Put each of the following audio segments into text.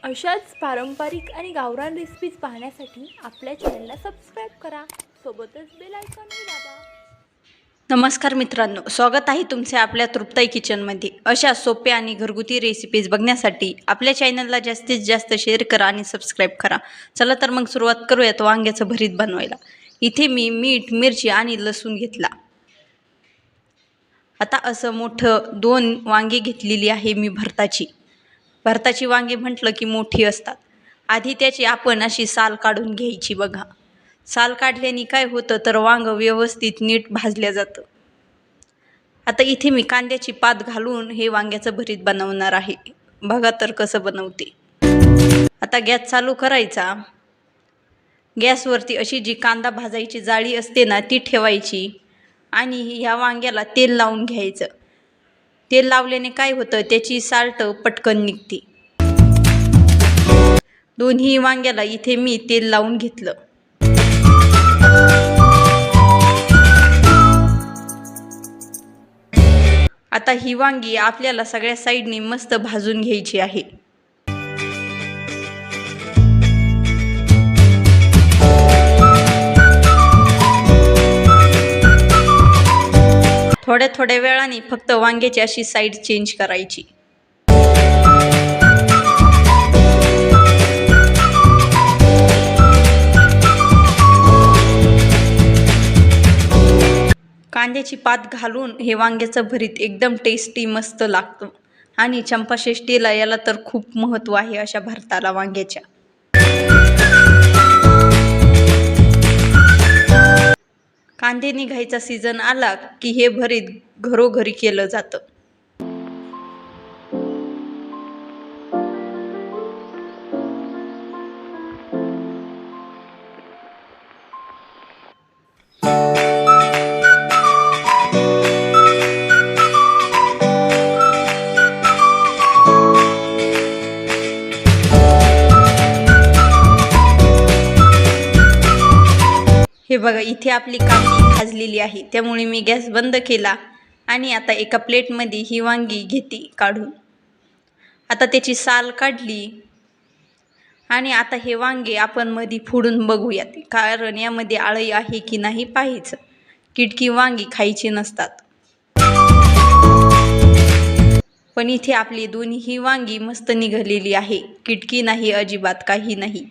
अशाच पारंपरिक आणि गावरान रेसिपीज पाहण्यासाठी आपल्या चॅनलला सबस्क्राईब करा, सोबतच बेल आयकॉनही दाबा. नमस्कार मित्रांनो, स्वागत आहे तुमचे आपल्या तृप्ताई किचनमध्ये. अशा सोप्या आणि घरगुती रेसिपीज बघण्यासाठी आपल्या चॅनलला जास्तीत जास्त शेअर करा आणि सबस्क्राईब करा. चला तर मग सुरुवात करूयात वांग्याचं भरीत बनवायला. इथे मी मीठ, मिरची आणि लसूण घेतला. आता असं मोठं 2 वांगी घेतलेली आहे मी भरताची वांगी म्हटलं की मोठी असतात. आधी त्याची आपण अशी साल काढून घ्यायची. बघा, साल काढल्याने काय होतं तर वांग व्यवस्थित नीट भाजल्या जातं. आता इथे मी कांद्याची पात घालून हे वांग्याचं भरीत बनवणार आहे. बघा तर कसं बनवते. आता गॅस चालू करायचा. गॅसवरती अशी जी कांदा भाजायची जाळी असते ना ती ठेवायची आणि ह्या वांग्याला तेल लावून घ्यायचं. तेल लावल्याने काय होतं, त्याची साल्ट पटकन निघते. दोन्ही वांग्याला इथे मी तेल लावून घेतलं. आता ही वांगी आपल्याला सगळ्या साईडने मस्त भाजून घ्यायची आहे. थोड्या वेळाने फक्त वांग्याची अशी साईड चेंज करायची. कांद्याची पात घालून हे वांग्याचं भरीत एकदम टेस्टी मस्त लागतं. आणि चंपाषष्ठीला याला तर खूप महत्त्व आहे अशा भरताला वांग्याच्या. कांदे निघायचा सीझन आला की हे भरीत घरोघरी केलं जातं. हे बघा, इथे आपली कांदी भाजलेली आहे, त्यामुळे मी गॅस बंद केला आणि आता एका प्लेटमध्ये ही वांगी घेते काढून. आता त्याची साल काढली आणि आता हे वांगे आपण मध्ये फोडून बघूयात, कारण यामध्ये आळी आहे की नाही पाहायचं. किडकी वांगी खायची नसतात. पण इथे आपली दोन्ही वांगी मस्त निघालेली आहे. किडकी नाही, अजिबात काही नाही.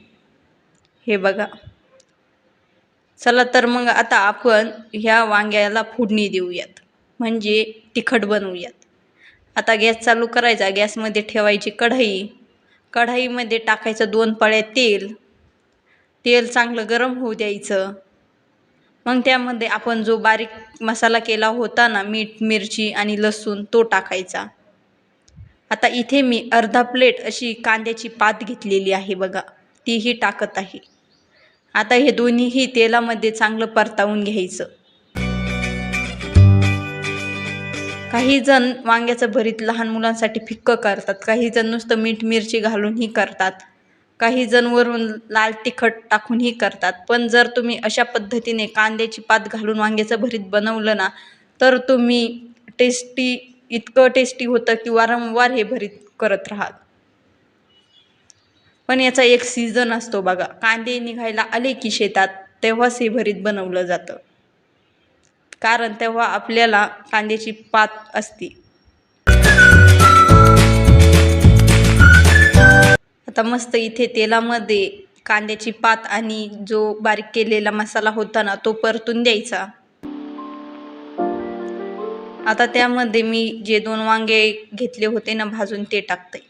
हे बघा. चला तर मग आता आपण ह्या वांग्याला फोडणी देऊयात, म्हणजे तिखट बनवूयात. आता गॅस चालू करायचा. गॅसमध्ये ठेवायची कढई. कढईमध्ये टाकायचं 2 पळ्या तेल चांगलं गरम होऊ द्यायचं. मग त्यामध्ये आपण जो बारीक मसाला केला होता ना, मीठ, मिरची आणि लसूण, तो टाकायचा. आता इथे मी अर्धा प्लेट अशी कांद्याची पात घेतलेली आहे. बघा, तीही टाकत आहे. आता हे दोन्हीही तेलामध्ये चांगलं परतावून घ्यायचं. काही जण वांग्याचं भरीत लहान मुलांसाठी फिक्कं करतात, काही जण नुसतं मीठ मिरची घालूनही करतात, काही जण वरून लाल तिखट टाकूनही करतात. पण जर तुम्ही अशा पद्धतीने कांद्याची पात घालून वांग्याचं भरीत बनवलं ना तर तुम्ही इतकं टेस्टी होतं की वारंवार हे भरीत करत राहाल. पण याचा एक सीझन असतो बघा. कांदे निघायला आले की शेतात, तेव्हाच हे भरीत बनवलं जातं, कारण तेव्हा आपल्याला कांद्याची पात असते. आता मस्त इथे तेलामध्ये कांद्याची पात आणि जो बारीक केलेला मसाला होता ना तो परतून द्यायचा. आता त्यामध्ये मी जे 2 वांगे घेतले होते ना भाजून, ते टाकते.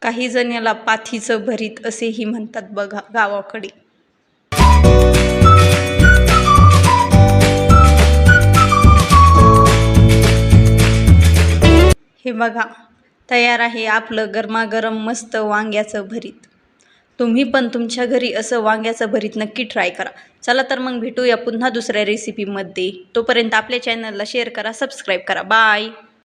काही जण याला पाथीचं भरीत असेही म्हणतात बघा गावाकडे. बघा तयार आहे आपलं गरमागरम मस्त वांग्याचं भरीत. तुम्ही पण तुमच्या घरी असं वांग्याचं भरीत नक्की ट्राय करा. चला तर मग भेटूया पुन्हा दुसऱ्या रेसिपीमध्ये. तोपर्यंत आपल्या चॅनलला शेअर करा, सबस्क्राईब करा. बाय.